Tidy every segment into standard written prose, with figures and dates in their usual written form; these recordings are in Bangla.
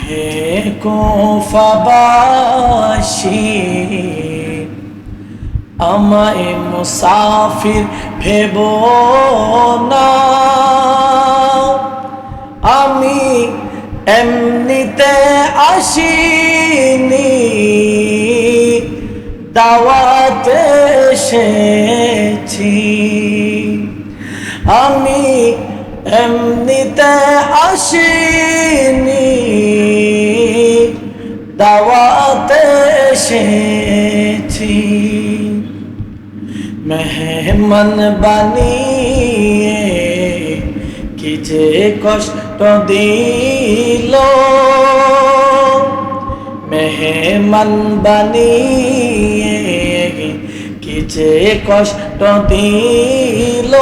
হে কুফাবাসী, আমায় মুসাফির ভেবো না। আমি এমনিতে আসিনি, দাওয়াতে এসেছি। আমি এমনিতে আসিনি, দাওয়াতে এসেছি। মেহমান বানিয়ে কি যে কষ্ট দিল, মেহমান বানিয়ে কি যে কষ্ট দিল।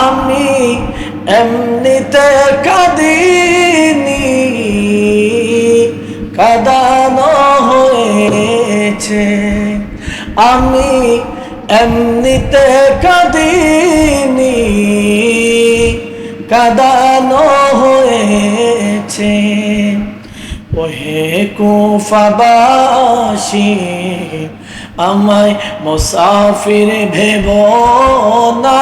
আমি এমনিতে কাঁদিনি, কাঁদানো হয়েছে। আমি এমনিতে কাঁদিনি, কাঁদানো হয়েছে। ওহে কুফাবাসী, আমায় মুসাফির ভেবো না।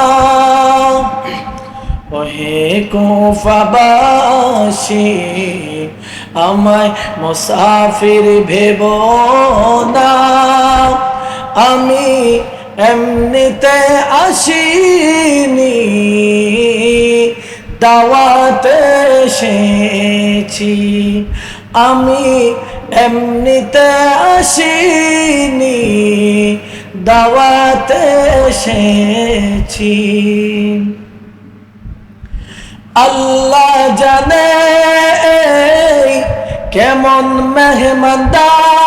ওহে কুফাবাসী, আমায় মুসাফির ভেবো না। আমি এমনিতে আসিনি, দাওয়াতে এসেছি। আমি এমনিতে আসিনি, দাওয়াতে এসেছি। আল্লাহ জানে কেমন মেহমানদারি,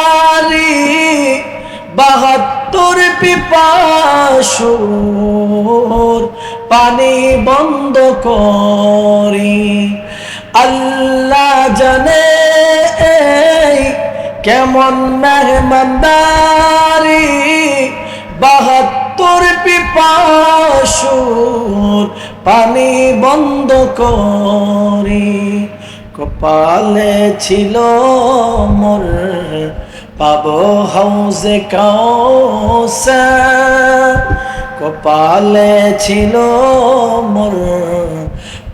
৭২ পিপাসুর পানি বন্ধ করি। আল্লাহ জানে কেমন মেহমানদারি, ৭২ পিপাসুর পানি বন্ধ করি। কপালে ছিল মোর পাবো হাউজে কাউসার, কপালে ছিল মোর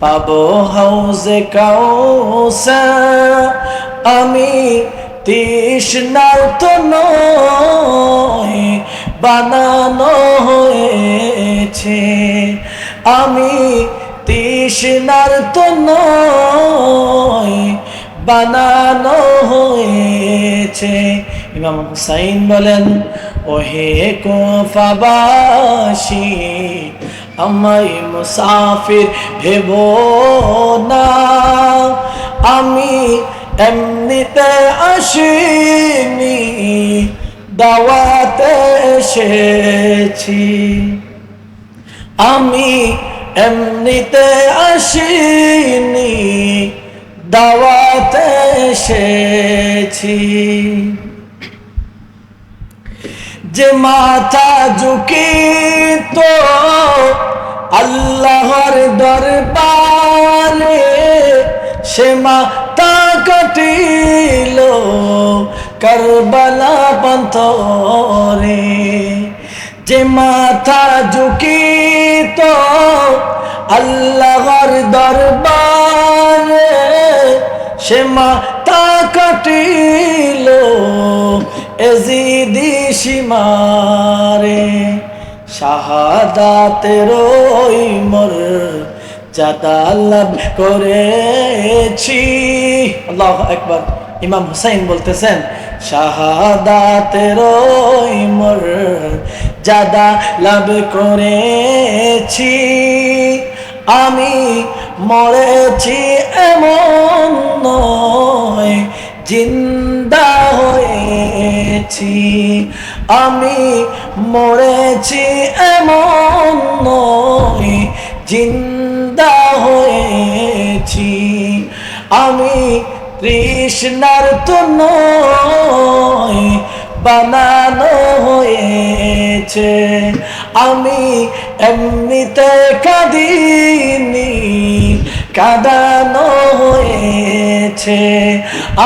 পাবো হাউজে কাউসার। আমি তৃষ্ণার্ত নই, বানানো হয়েছে। আমি তৃষ্ণার্ত নই, বানানো হয়েছে। ইমাম হুসাইন বলেন, ওহে কুফাবাসী, আমায় মুসাফির ভেবো না। আমি এমনিতে আসিনি, দাওয়াতে এসেছি। আমি এমনিতে আসিনি, দাওয়াতে এসেছি। যে মাথা ঝুঁকিত আল্লাহর দরবারে, সে মাথা কাটিল কারবালা প্রান্তরে। যে মাথা ঝুঁকিত আল্লাহর দরবারে, সে মাথা কাটিল এজিদি সীমারে। শাহাদাতের ওই মোর জাদা লাভ করেছি। আল্লাহু আকবার। ইমাম হুসাইন বলতেছেন, শাহাদাতের ওই মোর জাদা লাভ করেছি। আমি মরেছি এমন নয়, জিন্দা হয়েছি। আমি মরেছি এমন নয়, জিন্দা হয়েছি। আমি তৃষ্ণার্ত নয়, বানানো হয়েছে। আমি এমনিতে কাঁদিনি, কাঁদানো হয়েছে। এসেছে,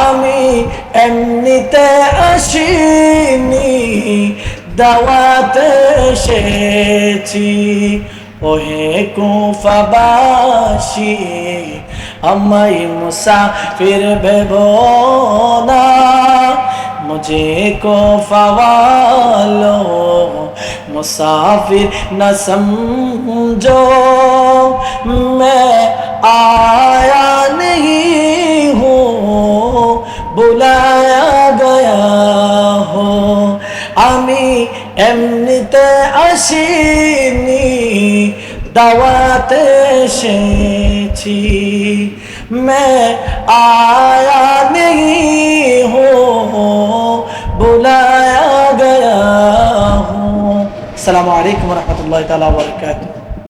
আমি এমনিতে আসিনি, দাওয়াতে এসেছি। ওহে কুফাবাসী, আমায় মুসাফির ভেবো না, मुझे कोफा वालों मुसाफिर न समझो, मैं आया नहीं हूँ, बुलाया गया हो। আমি এমনিতে আসিনি, দাওয়াতে এসেছি। मैं आया नहीं हूँ, बुलाया गया हूँ। अस्सलामु अलैकुम व रहमतुल्लाहि तआला व बरकातुहू।